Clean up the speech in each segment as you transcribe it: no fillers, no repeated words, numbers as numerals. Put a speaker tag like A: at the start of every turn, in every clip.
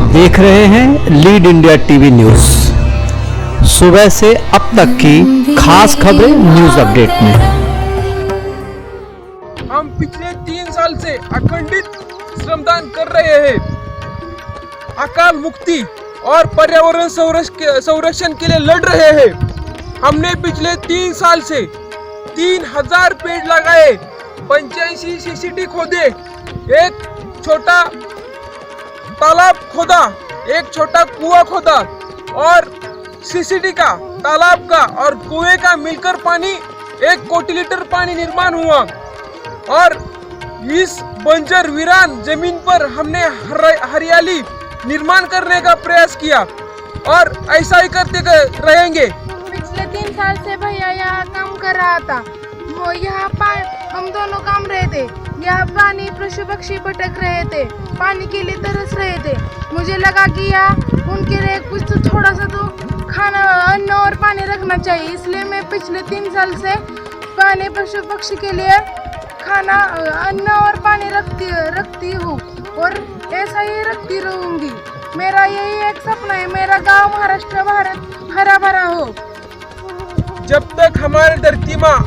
A: देख रहे हैं लीड इंडिया टीवी न्यूज। सुबह से अब तक की खास खबरें न्यूज अपडेट में।
B: हम पिछले 3 साल से अखंडित श्रमदान कर रहे हैं। अकाल मुक्ति और पर्यावरण संरक्षण के लिए लड़ रहे हैं। हमने पिछले 3 साल से 3000 पेड़ लगाए, 85 सीसीटी खोदे, एक छोटा तालाब खोदा, एक छोटा कुआं खोदा और सीसीटी का, तालाब का और कुएं का मिलकर पानी 1 कोटि लीटर पानी निर्माण हुआ। और इस बंजर वीरान जमीन पर हमने हरियाली निर्माण करने का प्रयास किया और ऐसा ही करते रहेंगे।
C: पिछले 3 साल से भैया यहाँ काम कर रहा था। वो यहाँ हम दोनों काम रहे थे। यहाँ पानी पशु पक्षी भटक रहे थे, पानी के लिए तरस रहे थे। मुझे लगा कि यहाँ उनके लिए कुछ तो थोड़ा सा तो खाना, अन्न और पानी रखना चाहिए। इसलिए मैं पिछले 3 साल से पानी पशु पक्षी के लिए खाना, अन्न और पानी रखती हूँ और ऐसा ही रखती रहूँगी। मेरा यही एक सपना है, मेरा गांव महाराष्ट्र भारत हरा भरा हो।
B: जब तक हमारे धरती माँ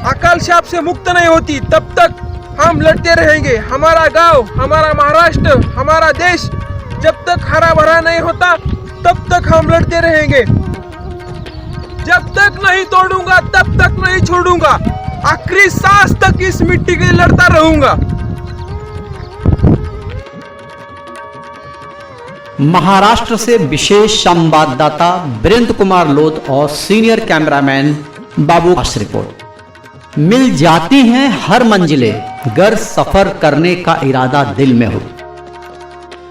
B: अकाल शाप से मुक्त नहीं होती, तब तक हम लड़ते रहेंगे। हमारा गांव, हमारा महाराष्ट्र, हमारा देश जब तक हरा भरा नहीं होता, तब तक हम लड़ते रहेंगे। जब तक नहीं तोड़ूंगा तब तक नहीं छोड़ूंगा। आखिरी सांस तक इस मिट्टी के लिए लड़ता रहूंगा।
A: महाराष्ट्र से विशेष संवाददाता वीरेंद्र कुमार लोध और सीनियर कैमरामैन बाबू खास रिपोर्ट। मिल जाती हैं हर मंजिलें, गर सफर करने का इरादा दिल में हो।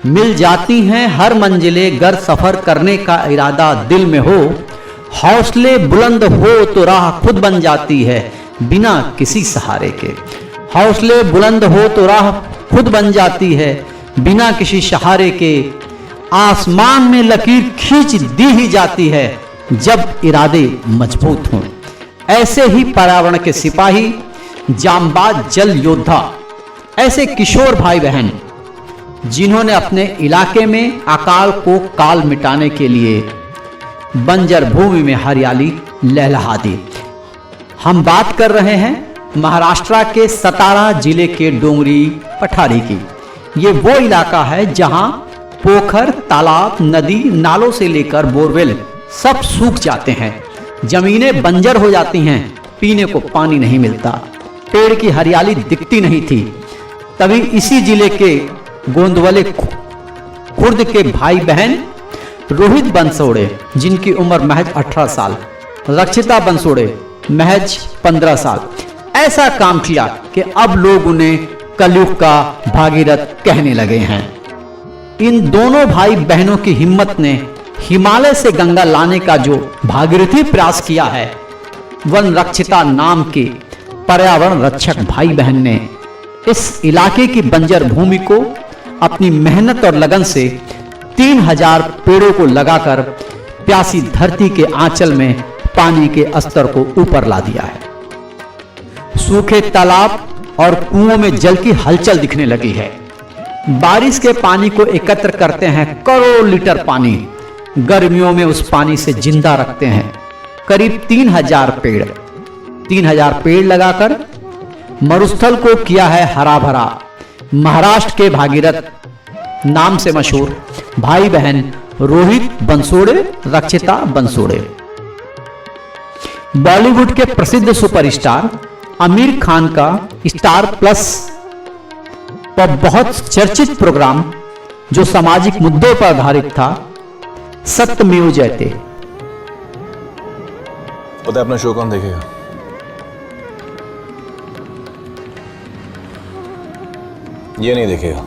A: मिल जाती हैं हर मंजिलें, गर सफर करने का इरादा दिल में हो। हौसले बुलंद हो तो राह खुद बन जाती है बिना किसी सहारे के। हौसले बुलंद हो तो राह खुद बन जाती है बिना किसी सहारे के। आसमान में लकीर खींच दी ही जाती है जब इरादे मजबूत हों। ऐसे ही पर्यावरण के सिपाही, जांबाज जल योद्धा, ऐसे किशोर भाई बहन जिन्होंने अपने इलाके में अकाल को काल मिटाने के लिए बंजर भूमि में हरियाली लहलहा दी। हम बात कर रहे हैं महाराष्ट्र के सतारा जिले के डोंगरी पठारी की। ये वो इलाका है जहां पोखर, तालाब, नदी, नालों से लेकर बोरवेल सब सूख जाते हैं। जमीनें बंजर हो जाती हैं, पीने को पानी नहीं मिलता, पेड़ की हरियाली दिखती नहीं थी। तभी इसी जिले के गोंदवले खुर्द के भाई बहन रोहित बंसोड़े, जिनकी उम्र महज 18 साल, रक्षिता बंसोड़े महज 15 साल, ऐसा काम किया कि अब लोग उन्हें कलयुग का भागीरथ कहने लगे हैं। इन दोनों भाई बहनों की हिम्मत ने हिमालय से गंगा लाने का जो भागीरथी प्रयास किया है, वन रक्षिता नाम के पर्यावरण रक्षक भाई बहन ने इस इलाके की बंजर भूमि को अपनी मेहनत और लगन से 3000 पेड़ों को लगाकर प्यासी धरती के आंचल में पानी के स्तर को ऊपर ला दिया है। सूखे तालाब और कुओं में जल की हलचल दिखने लगी है। बारिश के पानी को एकत्र करते हैं करोड़ लीटर पानी, गर्मियों में उस पानी से जिंदा रखते हैं। करीब 3000 पेड़ लगाकर मरुस्थल को किया है हरा भरा। महाराष्ट्र के भागीरथ नाम से मशहूर भाई बहन रोहित बंसोड़े, रक्षिता बंसोड़े, बॉलीवुड के प्रसिद्ध सुपरस्टार आमिर खान का स्टार प्लस पर बहुत चर्चित प्रोग्राम जो सामाजिक मुद्दों पर आधारित था, सत्यमेव जयते।
D: पता है अपना शो कौन देखेगा? ये नहीं देखेगा।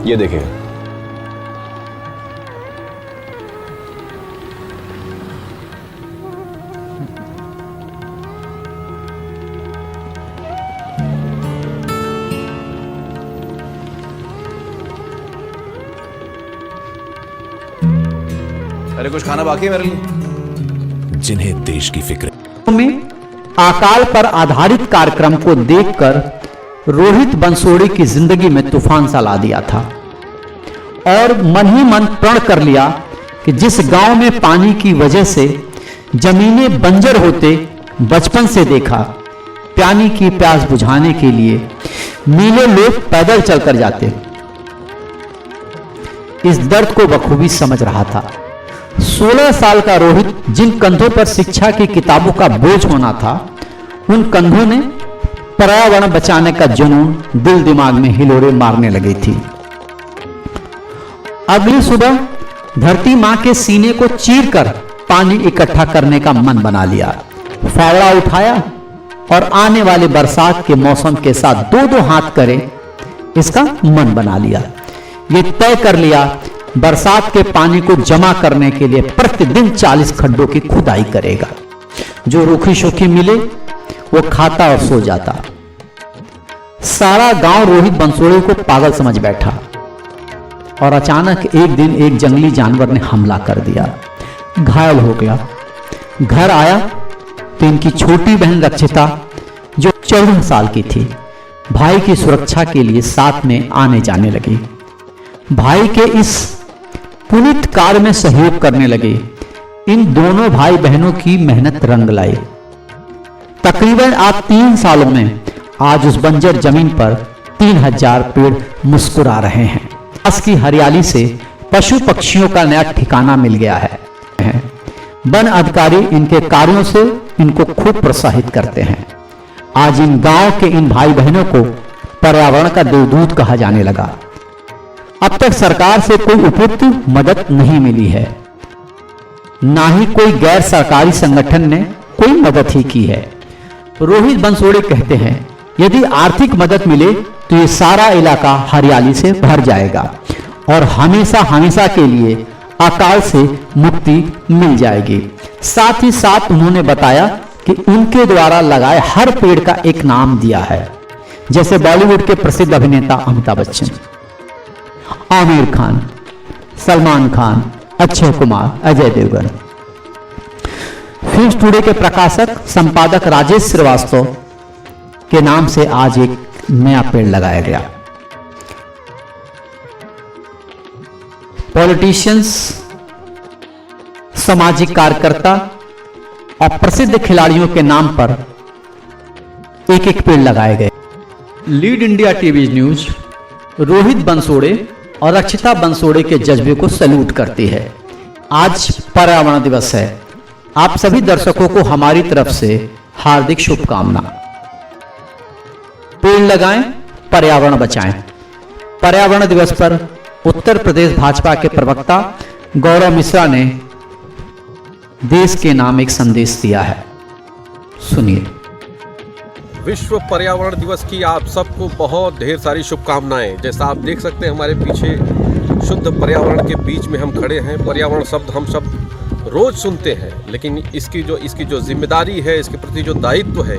D: ये देखेगा। अरे कुछ खाना बाकी है मेरे लिए?
E: जिन्हें देश की फिक्र
A: में अकाल पर आधारित कार्यक्रम को देखकर रोहित बंसोड़े की जिंदगी में तूफान सा ला दिया था और मन ही मन प्रण कर लिया कि जिस गांव में पानी की वजह से जमीनें बंजर होते बचपन से देखा, पानी की प्यास बुझाने के लिए मीलों लोग पैदल चलकर जाते। इस दर्द को बखूबी समझ रहा था। 16 साल का रोहित जिन कंधों पर शिक्षा की किताबों का बोझ होना था, उन कंधों ने पर्यावरण बचाने का जुनून दिल दिमाग में हिलोरे मारने लगी थी। अगली सुबह धरती मां के सीने को चीरकर पानी इकट्ठा करने का मन बना लिया। फावड़ा उठाया और आने वाले बरसात के मौसम के साथ दो दो हाथ करे इसका मन बना लिया। ये तय कर लिया बरसात के पानी को जमा करने के लिए प्रतिदिन 40 खड्डों की खुदाई करेगा। जो रूखी सूखी मिले वो खाता और सो जाता। सारा गांव रोहित बंसोड़े को पागल समझ बैठा और अचानक एक दिन एक जंगली जानवर ने हमला कर दिया। घायल हो गया। घर आया तो इनकी छोटी बहन रक्षिता जो 14 साल की थी, भाई की सुरक्षा के लिए साथ में आने जाने लगी। भाई के इस पुनीत कार्य में सहयोग करने लगे। इन दोनों भाई बहनों की मेहनत रंग लाई। तकरीबन आज 3 सालों में आज उस बंजर जमीन पर 3000 पेड़ मुस्कुरा रहे हैं। पास की हरियाली से पशु पक्षियों का नया ठिकाना मिल गया है। वन अधिकारी इनके कार्यों से इनको खूब प्रोत्साहित करते हैं। आज इन गांव के इन भाई बहनों को पर्यावरण का देवदूत कहा जाने लगा। अब तक सरकार से कोई उपयुक्त मदद नहीं मिली है, ना ही कोई गैर सरकारी संगठन ने कोई मदद ही की है। रोहित बंसोड़े कहते हैं यदि आर्थिक मदद मिले तो ये सारा इलाका हरियाली से भर जाएगा और हमेशा हमेशा के लिए अकाल से मुक्ति मिल जाएगी। साथ ही साथ उन्होंने बताया कि उनके द्वारा लगाए हर पेड़ का एक नाम दिया है, जैसे बॉलीवुड के प्रसिद्ध अभिनेता अमिताभ बच्चन, आमिर खान, सलमान खान, अक्षय कुमार, अजय देवगन। फिल्म्स टुडे के प्रकाशक संपादक राजेश श्रीवास्तव के नाम से आज एक नया पेड़ लगाया गया। पॉलिटिशियंस, सामाजिक कार्यकर्ता और प्रसिद्ध खिलाड़ियों के नाम पर एक एक पेड़ लगाए गए। Lead India TV news Rohit Bansode और रक्षिता बंसोड़े के जज्बे को सैल्यूट करती है। आज पर्यावरण दिवस है। आप सभी दर्शकों को हमारी तरफ से हार्दिक शुभकामना। पेड़ लगाएं, पर्यावरण बचाएं। पर्यावरण दिवस पर उत्तर प्रदेश भाजपा के प्रवक्ता गौरव मिश्रा ने देश के नाम एक संदेश दिया है, सुनिए।
E: विश्व पर्यावरण दिवस की आप सबको बहुत ढेर सारी शुभकामनाएं। जैसा आप देख सकते हैं हमारे पीछे शुद्ध पर्यावरण के बीच में हम खड़े हैं। पर्यावरण शब्द हम सब रोज सुनते हैं, लेकिन इसकी जो जिम्मेदारी है, इसके प्रति जो दायित्व है,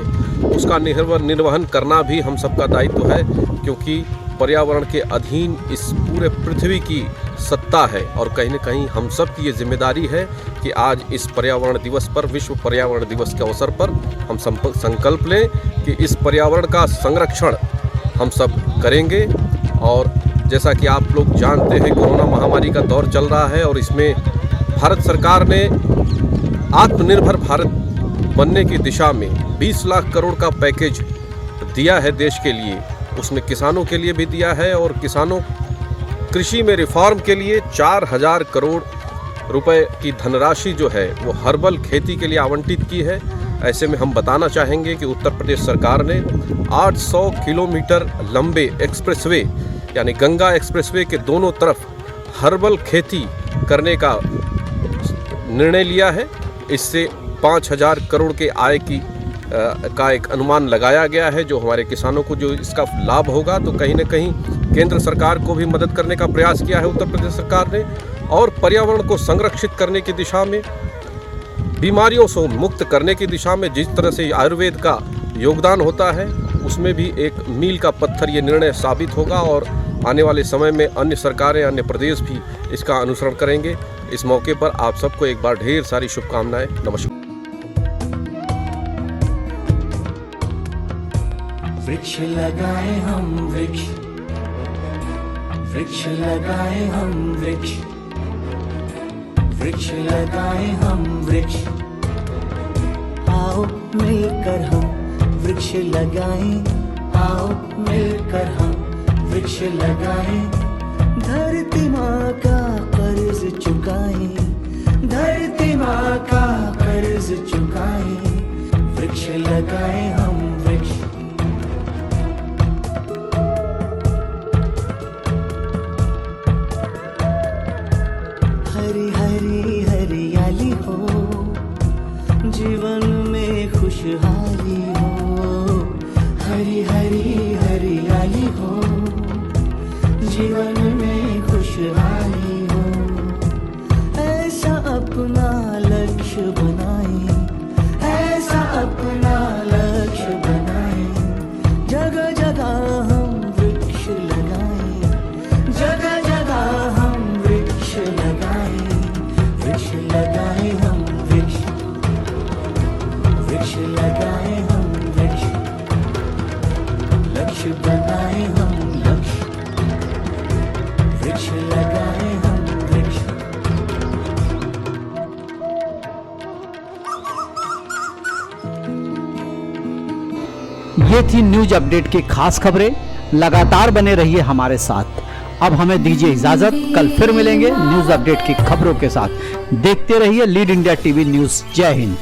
E: उसका निर्वहन करना भी हम सबका दायित्व है, क्योंकि पर्यावरण के अधीन इस पूरे पृथ्वी की सत्ता है और कहीं न कहीं हम सब की ये जिम्मेदारी है कि आज इस पर्यावरण दिवस पर, विश्व पर्यावरण दिवस के अवसर पर हम संकल्प लें कि इस पर्यावरण का संरक्षण हम सब करेंगे। और जैसा कि आप लोग जानते हैं, कोरोना महामारी का दौर चल रहा है और इसमें भारत सरकार ने आत्मनिर्भर भारत बनने की दिशा में 20 लाख करोड़ का पैकेज दिया है देश के लिए। उसमें किसानों के लिए भी दिया है और किसानों कृषि में रिफॉर्म के लिए 4000 करोड़ रुपए की धनराशि जो है वो हर्बल खेती के लिए आवंटित की है। ऐसे में हम बताना चाहेंगे कि उत्तर प्रदेश सरकार ने 800 किलोमीटर लंबे एक्सप्रेसवे यानी गंगा एक्सप्रेसवे के दोनों तरफ हर्बल खेती करने का निर्णय लिया है। इससे 5000 करोड़ के आय का एक अनुमान लगाया गया है, जो हमारे किसानों को जो इसका लाभ होगा। तो कहीं न कहीं केंद्र सरकार को भी मदद करने का प्रयास किया है उत्तर प्रदेश सरकार ने, और पर्यावरण को संरक्षित करने की दिशा में, बीमारियों से मुक्त करने की दिशा में जिस तरह से आयुर्वेद का योगदान होता है, उसमें भी एक मील का पत्थर ये निर्णय साबित होगा। और आने वाले समय में अन्य सरकारें, अन्य प्रदेश भी इसका अनुसरण करेंगे। इस मौके पर आप सबको एक बार ढेर सारी शुभकामनाएं। नमस्कार।
F: वृक्ष लगाए हम वृक्ष, वृक्ष लगाए हम वृक्ष, वृक्ष लगाए हम वृक्ष। आओ मिलकर हम वृक्ष लगाएं, आओ मिलकर हम वृक्ष लगाएं। धरती माँ का कर्ज चुकाएं, धरती माँ का कर्ज चुकाएं। वृक्ष लगाएं हम वृक्ष। हरी हरी हरियाली हो, जीवन में खुशहाली हो। हरी हरी हरियाली हो, जीवन में खुशहाली हो। ऐसा अपना लक्ष्य बनाएं, ऐसा अपना लक्ष्य बनाएं। जगह जगह हम वृक्ष लगाएं, जगह जगह हम वृक्ष लगाएं। वृक्ष लगाएं हम वृक्ष, वृक्ष लगाएं हम वृक्ष। लक्ष्य बनाएं हम लक्ष्य, वृक्ष लगाएं हम वृक्ष।
A: ये थी न्यूज अपडेट की खास खबरें। लगातार बने रहिए हमारे साथ। अब हमें दीजिए इजाजत, कल फिर मिलेंगे न्यूज अपडेट की खबरों के साथ। देखते रहिए लीड इंडिया टीवी न्यूज। जय हिंद।